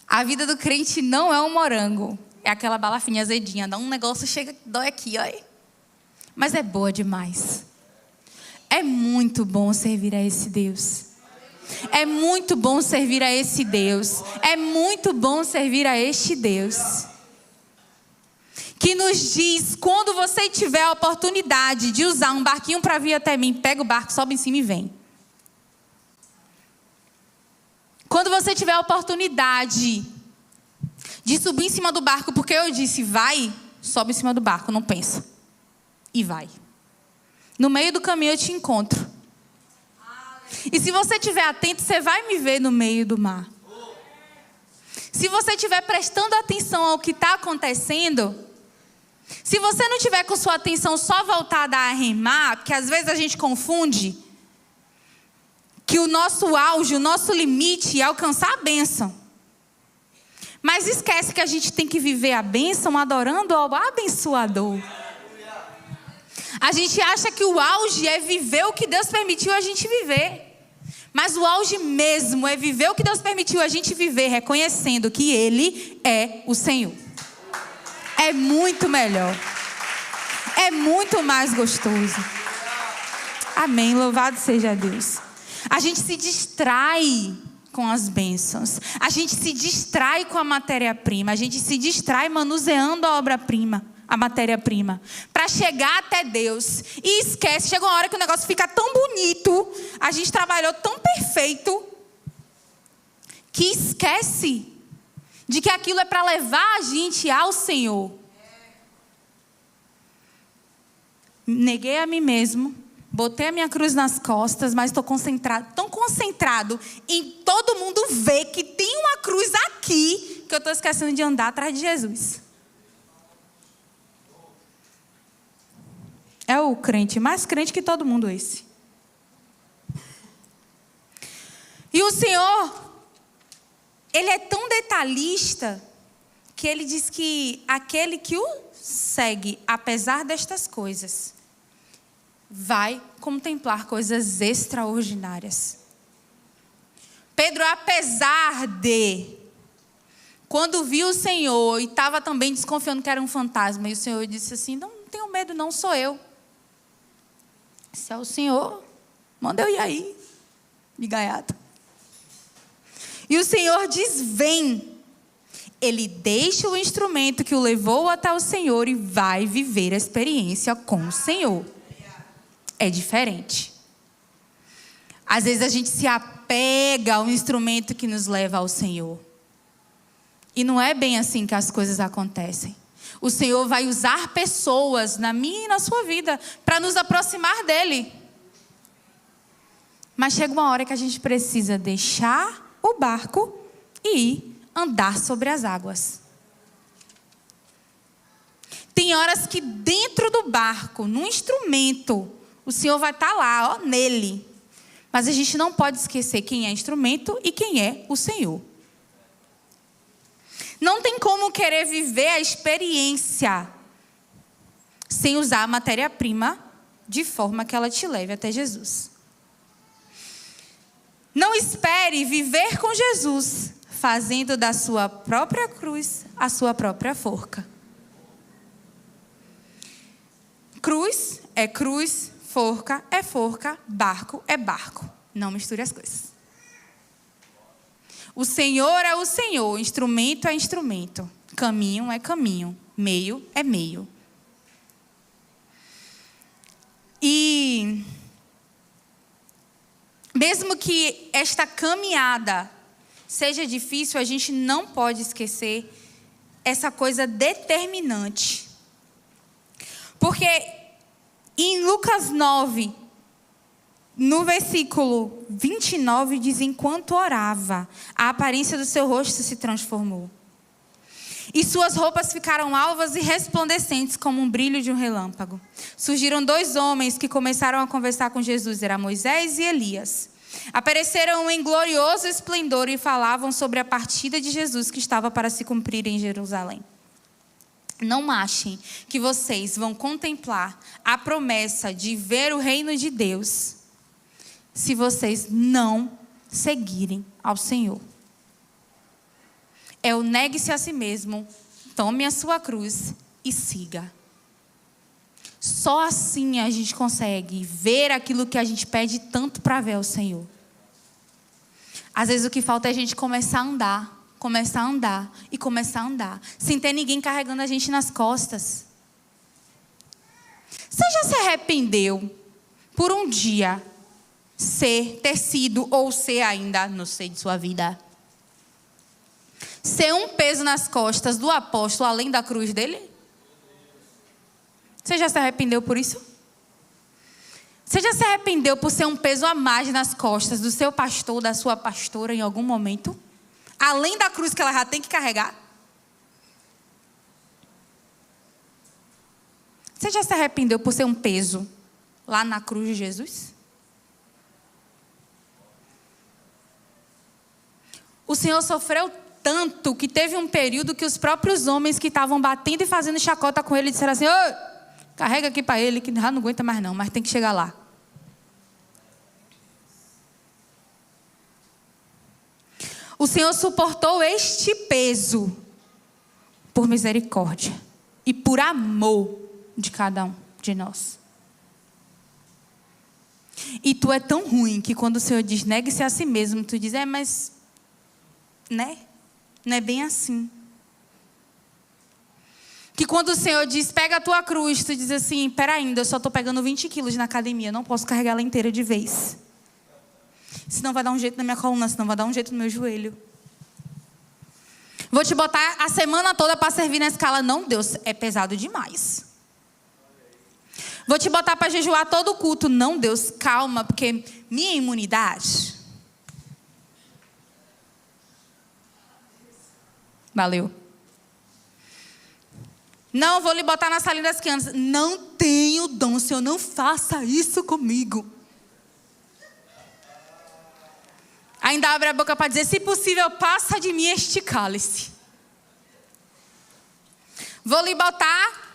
Speaker 1: A vida do crente não é um morango, é aquela balafinha azedinha, dá um negócio, chega, dói aqui, ó. Mas é boa demais. É muito bom servir a esse Deus. É muito bom servir a esse Deus. É muito bom servir a este Deus. Que nos diz, quando você tiver a oportunidade de usar um barquinho para vir até mim, pega o barco, sobe em cima e vem. Quando você tiver a oportunidade de subir em cima do barco, porque eu disse, vai, sobe em cima do barco, não pensa. E vai. No meio do caminho eu te encontro. E se você estiver atento, você vai me ver no meio do mar. Se você estiver prestando atenção ao que está acontecendo, se você não estiver com sua atenção só voltada a remar, porque às vezes a gente confunde que o nosso auge, o nosso limite é alcançar a bênção. Mas esquece que a gente tem que viver a bênção adorando ao abençoador. A gente acha que o auge é viver o que Deus permitiu a gente viver. Mas o auge mesmo é viver o que Deus permitiu a gente viver, reconhecendo que Ele é o Senhor. É muito melhor. É muito mais gostoso. Amém. Louvado seja Deus. A gente se distrai com as bênçãos. A gente se distrai com a matéria-prima. A gente se distrai manuseando a obra-prima. A matéria-prima, para chegar até Deus. E esquece, chega uma hora que o negócio fica tão bonito, a gente trabalhou tão perfeito, que esquece de que aquilo é para levar a gente ao Senhor. Neguei a mim mesmo, botei a minha cruz nas costas, mas estou concentrado, tão concentrado em todo mundo ver que tem uma cruz aqui, que eu estou esquecendo de andar atrás de Jesus. É o crente, mais crente que todo mundo esse. E o Senhor, Ele é tão detalhista, que Ele diz que aquele que o segue, apesar destas coisas, vai contemplar coisas extraordinárias. Pedro, apesar de, quando viu o Senhor, e estava também desconfiando que era um fantasma, e o Senhor disse assim, não tenho medo não, sou eu. Se é o Senhor, manda eu ir aí, de gaiato. E o Senhor diz, vem. Ele deixa o instrumento que o levou até o Senhor e vai viver a experiência com o Senhor. É diferente. Às vezes a gente se apega ao instrumento que nos leva ao Senhor. E não é bem assim que as coisas acontecem. O Senhor vai usar pessoas na minha e na sua vida para nos aproximar dEle. Mas chega uma hora que a gente precisa deixar o barco e ir andar sobre as águas. Tem horas que dentro do barco, num instrumento, o Senhor vai estar lá, ó, nele. Mas a gente não pode esquecer quem é instrumento e quem é o Senhor. Não tem como querer viver a experiência sem usar a matéria-prima de forma que ela te leve até Jesus. Não espere viver com Jesus fazendo da sua própria cruz a sua própria forca. Cruz é cruz, forca é forca, barco é barco. Não misture as coisas. O Senhor é o Senhor, instrumento é instrumento, caminho é caminho, meio é meio. E mesmo que esta caminhada seja difícil, a gente não pode esquecer essa coisa determinante. Porque em Lucas 9, no versículo 29, diz: enquanto orava, a aparência do seu rosto se transformou. E suas roupas ficaram alvas e resplandecentes como um brilho de um relâmpago. Surgiram 2 homens que começaram a conversar com Jesus, era Moisés e Elias. Apareceram em glorioso esplendor e falavam sobre a partida de Jesus que estava para se cumprir em Jerusalém. Não achem que vocês vão contemplar a promessa de ver o reino de Deus se vocês não seguirem ao Senhor. É o negue-se a si mesmo, tome a sua cruz e siga. Só assim a gente consegue ver aquilo que a gente pede tanto para ver o Senhor. Às vezes o que falta é a gente começar a andar e começar a andar, sem ter ninguém carregando a gente nas costas. Você já se arrependeu por um dia ter sido ou ser ainda, não sei de sua vida, ser um peso nas costas do apóstolo além da cruz dele? Você já se arrependeu por isso? Você já se arrependeu por ser um peso a mais nas costas do seu pastor, da sua pastora em algum momento? Além da cruz que ela já tem que carregar? Você já se arrependeu por ser um peso lá na cruz de Jesus? O Senhor sofreu tanto que teve um período que os próprios homens que estavam batendo e fazendo chacota com ele disseram assim: ô, carrega aqui para ele que já não aguenta mais não, mas tem que chegar lá. O Senhor suportou este peso por misericórdia e por amor de cada um de nós. E tu é tão ruim que quando o Senhor diz negue-se a si mesmo, tu diz, mas né? Não é bem assim. Que quando o Senhor diz, pega a tua cruz, tu diz assim, pera ainda, eu só estou pegando 20 quilos na academia, não posso carregar ela inteira de vez. Senão vai dar um jeito na minha coluna, senão vai dar um jeito no meu joelho. Vou te botar a semana toda para servir na escala. Não, Deus, é pesado demais. Vou te botar para jejuar todo o culto. Não, Deus, calma, porque minha imunidade. Valeu. Não, vou lhe botar na salinha das crianças. Não tenho dom, Senhor, não faça isso comigo. Ainda abre a boca para dizer, se possível, passa de mim este cálice. Vou lhe botar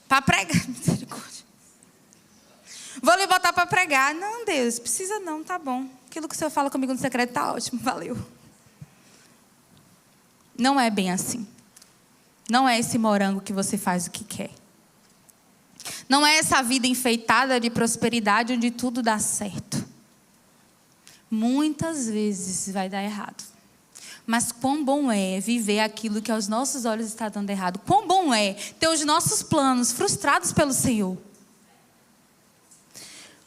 Speaker 1: para pregar. Misericórdia. Vou lhe botar para pregar. Não, Deus, precisa não, tá bom. Aquilo que o Senhor fala comigo no secreto tá ótimo, valeu. Não é bem assim. Não é esse morango que você faz o que quer. Não é essa vida enfeitada de prosperidade onde tudo dá certo. Muitas vezes vai dar errado. Mas quão bom é viver aquilo que aos nossos olhos está dando errado. Quão bom é ter os nossos planos frustrados pelo Senhor.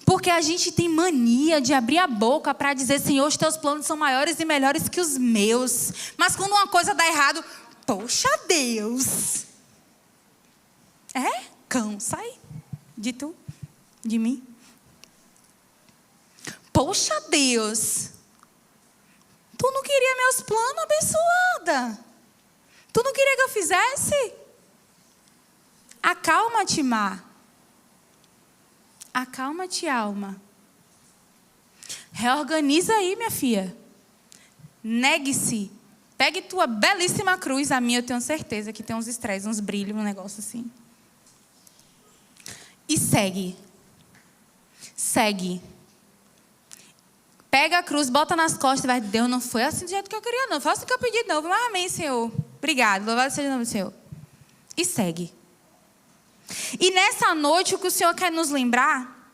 Speaker 1: Porque a gente tem mania de abrir a boca para dizer, Senhor, os teus planos são maiores e melhores que os meus. Mas quando uma coisa dá errado, poxa Deus. Cão, sai de tu, de mim. Poxa Deus, tu não queria meus planos, abençoada? Tu não queria que eu fizesse? Acalma-te, Mar. Acalma-te, alma. Reorganiza aí, minha filha. Negue-se, Pegue tua belíssima cruz, a minha eu tenho certeza que tem uns estresses, uns brilhos, um negócio assim. E segue. Segue. Pega a cruz, bota nas costas e vai, Deus, não foi assim do jeito que eu queria, não. Foi assim que eu pedi, não. Mas amém, Senhor. Obrigado, louvado seja o nome do Senhor. E segue. E nessa noite, o que o Senhor quer nos lembrar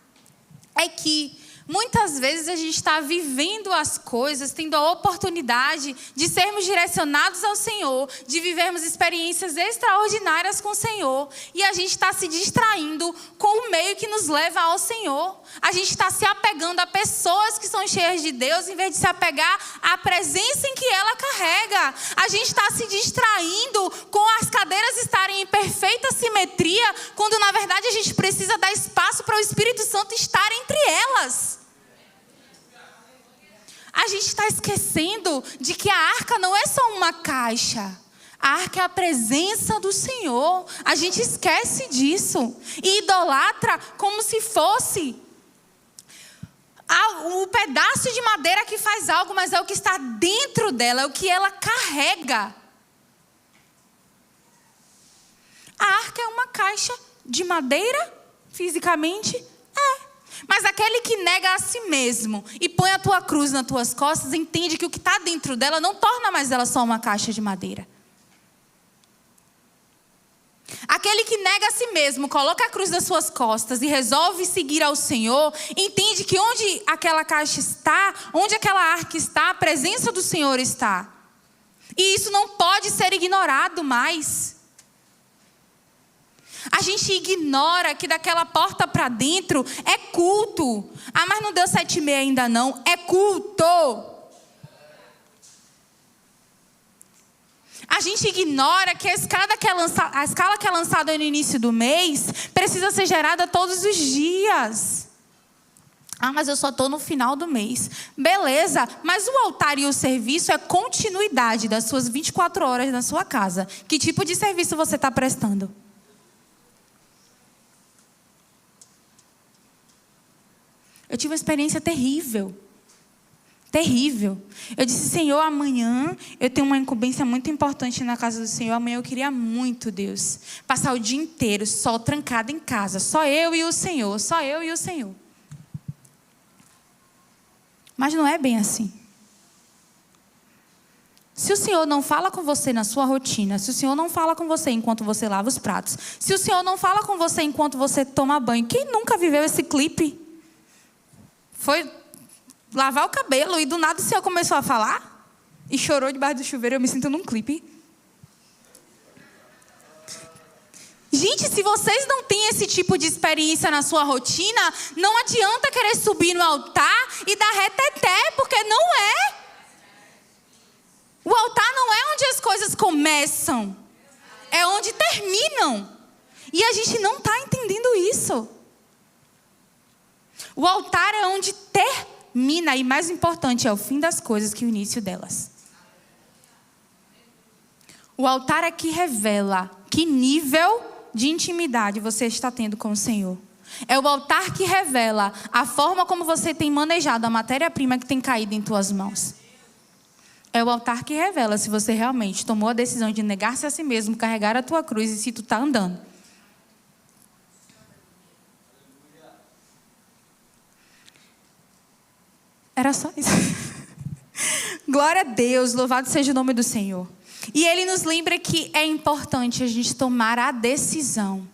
Speaker 1: é que muitas vezes a gente está vivendo as coisas, tendo a oportunidade de sermos direcionados ao Senhor, de vivermos experiências extraordinárias com o Senhor. E a gente está se distraindo com o meio que nos leva ao Senhor. A gente está se apegando a pessoas que são cheias de Deus, em vez de se apegar à presença em que ela carrega. A gente está se distraindo com as cadeiras estarem em perfeita simetria, quando na verdade a gente precisa dar espaço para o Espírito Santo estar entre elas. A gente está esquecendo de que a arca não é só uma caixa. A arca é a presença do Senhor. A gente esquece disso. E idolatra como se fosse o pedaço de madeira que faz algo, mas é o que está dentro dela, é o que ela carrega. A arca é uma caixa de madeira, fisicamente, Mas aquele que nega a si mesmo e põe a tua cruz nas tuas costas, entende que o que está dentro dela não torna mais ela só uma caixa de madeira. Aquele que nega a si mesmo, coloca a cruz nas suas costas e resolve seguir ao Senhor, entende que onde aquela caixa está, onde aquela arca está, a presença do Senhor está. E isso não pode ser ignorado mais. A gente ignora que daquela porta para dentro é culto. Ah, mas não deu 7h30 ainda não. É culto. A gente ignora que a escala que é lançada no início do mês precisa ser gerada todos os dias. Ah, mas eu só estou no final do mês. Beleza, mas o altar e o serviço é continuidade das suas 24 horas na sua casa. Que tipo de serviço você está prestando? Eu tive uma experiência terrível. Terrível. Eu disse, Senhor, amanhã eu tenho uma incumbência muito importante na casa do Senhor. Amanhã eu queria muito, Deus, passar o dia inteiro só trancada em casa. Só eu e o Senhor. Só eu e o Senhor. Mas não é bem assim. Se o Senhor não fala com você na sua rotina, se o Senhor não fala com você enquanto você lava os pratos, se o Senhor não fala com você enquanto você toma banho, quem nunca viveu esse clipe? Foi lavar o cabelo e do nada o Senhor começou a falar e chorou debaixo do chuveiro. Eu me sinto num clipe. Gente, se vocês não têm esse tipo de experiência na sua rotina, não adianta querer subir no altar e dar reteté, porque não é. O altar não é onde as coisas começam, é onde terminam. E a gente não está entendendo isso. O altar é onde termina, e mais importante, é o fim das coisas que o início delas. O altar é que revela que nível de intimidade você está tendo com o Senhor. É o altar que revela a forma como você tem manejado a matéria-prima que tem caído em tuas mãos. É o altar que revela se você realmente tomou a decisão de negar-se a si mesmo, carregar a tua cruz e se tu está andando. Era só isso. Glória a Deus, louvado seja o nome do Senhor. E Ele nos lembra que é importante a gente tomar a decisão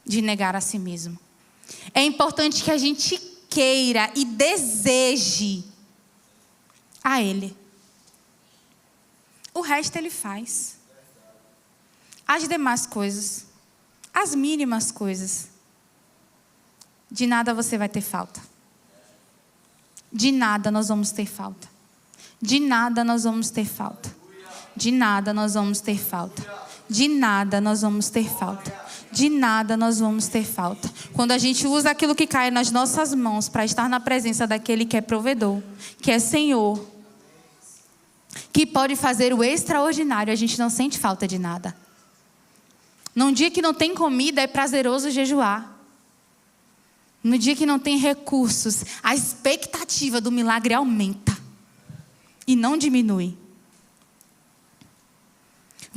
Speaker 1: de negar a si mesmo. É importante que a gente queira e deseje a Ele. O resto Ele faz. As demais coisas, as mínimas coisas, de nada você vai ter falta. De nada nós vamos ter falta. De nada nós vamos ter falta. De nada nós vamos ter falta. De nada nós vamos ter falta. De nada nós vamos ter falta. Quando a gente usa aquilo que cai nas nossas mãos para estar na presença daquele que é provedor, que é Senhor, que pode fazer o extraordinário, a gente não sente falta de nada. Num dia que não tem comida, é prazeroso jejuar. No dia que não tem recursos, a expectativa do milagre aumenta e não diminui.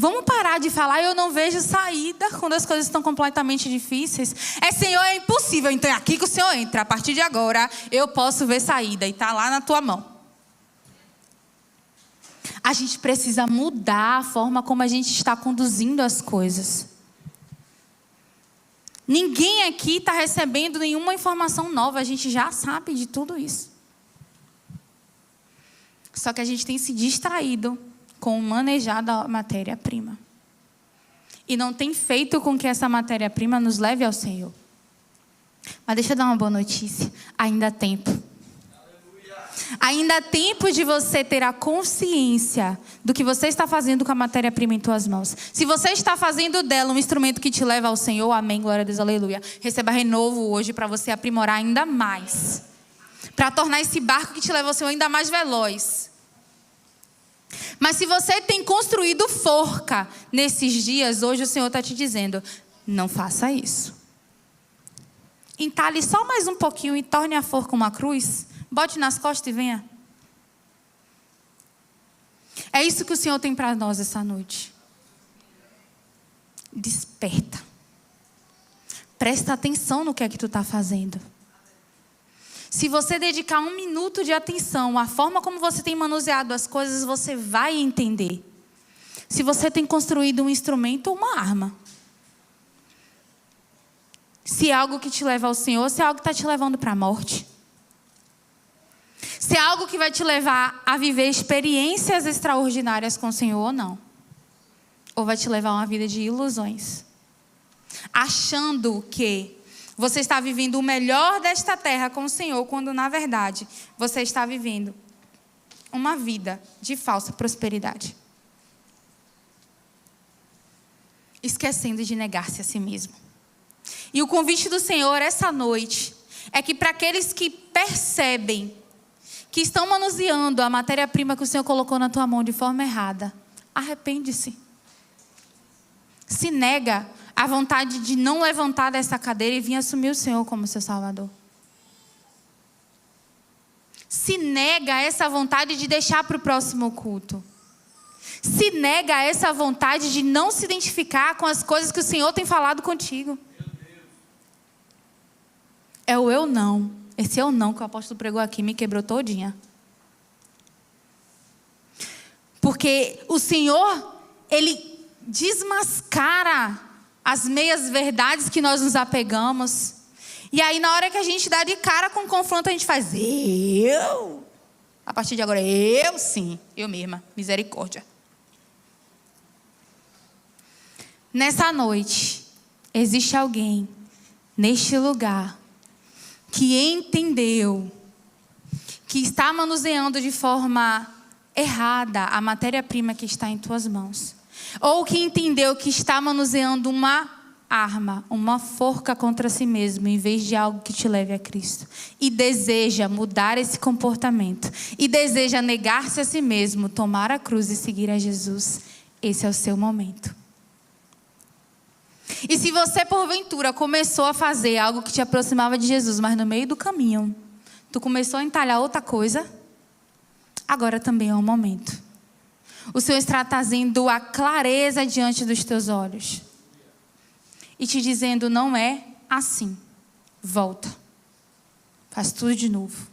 Speaker 1: Vamos parar de falar, eu não vejo saída quando as coisas estão completamente difíceis. Senhor, é impossível, então é aqui que o Senhor entra. A partir de agora, eu posso ver saída e está lá na tua mão. A gente precisa mudar a forma como a gente está conduzindo as coisas. Ninguém aqui está recebendo nenhuma informação nova, a gente já sabe de tudo isso. Só que a gente tem se distraído com o manejar da matéria-prima. E não tem feito com que essa matéria-prima nos leve ao Senhor. Mas deixa eu dar uma boa notícia. Ainda há tempo. Ainda há tempo de você ter a consciência do que você está fazendo com a matéria-prima em tuas mãos. Se você está fazendo dela um instrumento que te leva ao Senhor, amém, glória a Deus, aleluia. Receba renovo hoje para você aprimorar ainda mais. Para tornar esse barco que te leva ao Senhor ainda mais veloz. Mas se você tem construído forca nesses dias, hoje o Senhor está te dizendo, não faça isso. Entalhe só mais um pouquinho e torne a forca uma cruz. Bote nas costas e venha. É isso que o Senhor tem para nós essa noite. Desperta. Presta atenção no que é que tu está fazendo. Se você dedicar 1 minuto de atenção à forma como você tem manuseado as coisas, você vai entender. Se você tem construído um instrumento ou uma arma. Se é algo que te leva ao Senhor, se é algo que está te levando para a morte. Se é algo que vai te levar a viver experiências extraordinárias com o Senhor ou não. Ou vai te levar a uma vida de ilusões. Achando que você está vivendo o melhor desta terra com o Senhor, quando na verdade você está vivendo uma vida de falsa prosperidade. Esquecendo de negar-se a si mesmo. E o convite do Senhor essa noite é que para aqueles que percebem que estão manuseando a matéria-prima que o Senhor colocou na tua mão de forma errada, arrepende-se. Se nega a vontade de não levantar dessa cadeira e vir assumir o Senhor como seu Salvador. Se nega essa vontade de deixar para o próximo culto. Se nega essa vontade de não se identificar com as coisas que o Senhor tem falado contigo. É o eu não. Esse eu não que o apóstolo pregou aqui me quebrou todinha. Porque o Senhor, Ele desmascara as meias verdades que nós nos apegamos. E aí na hora que a gente dá de cara com o confronto, a gente faz eu. A partir de agora, eu sim, eu mesma, misericórdia. Nessa noite, existe alguém neste lugar que entendeu que está manuseando de forma errada a matéria-prima que está em tuas mãos. Ou que entendeu que está manuseando uma arma, uma forca contra si mesmo, em vez de algo que te leve a Cristo. E deseja mudar esse comportamento. E deseja negar-se a si mesmo, tomar a cruz e seguir a Jesus. Esse é o seu momento. E se você, porventura, começou a fazer algo que te aproximava de Jesus, mas no meio do caminho, tu começou a entalhar outra coisa, agora também é o momento. O Senhor está trazendo a clareza diante dos teus olhos. E te dizendo, não é assim. Volta. Faz tudo de novo.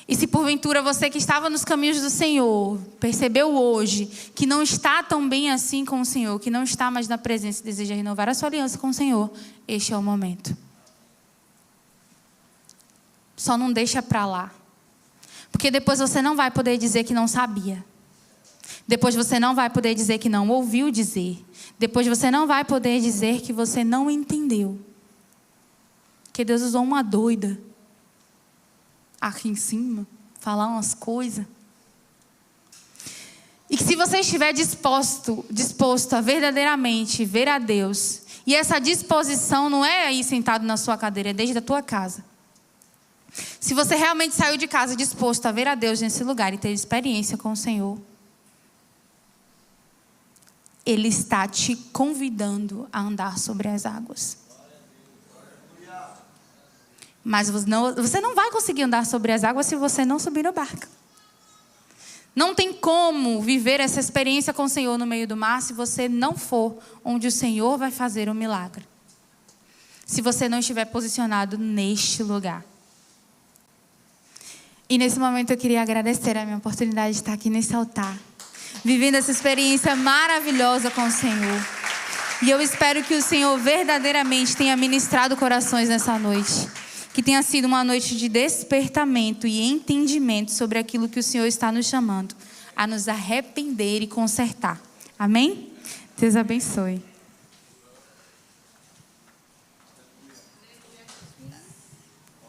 Speaker 1: E se porventura você que estava nos caminhos do Senhor, percebeu hoje que não está tão bem assim com o Senhor, que não está mais na presença e deseja renovar a sua aliança com o Senhor, este é o momento. Só não deixa para lá. Porque depois você não vai poder dizer que não sabia. Depois você não vai poder dizer que não ouviu dizer. Depois você não vai poder dizer que você não entendeu. Que Deus usou uma doida aqui em cima, falar umas coisas. E que se você estiver disposto a verdadeiramente ver a Deus, e essa disposição não é aí sentado na sua cadeira, é desde a tua casa. Se você realmente saiu de casa disposto a ver a Deus nesse lugar e ter experiência com o Senhor, Ele está te convidando a andar sobre as águas. Mas você não vai conseguir andar sobre as águas se você não subir no barco. Não tem como viver essa experiência com o Senhor no meio do mar se você não for onde o Senhor vai fazer o milagre. Se você não estiver posicionado neste lugar. E nesse momento eu queria agradecer a minha oportunidade de estar aqui nesse altar, vivendo essa experiência maravilhosa com o Senhor. E eu espero que o Senhor verdadeiramente tenha ministrado corações nessa noite. Que tenha sido uma noite de despertamento e entendimento sobre aquilo que o Senhor está nos chamando a nos arrepender e consertar. Amém? Deus abençoe.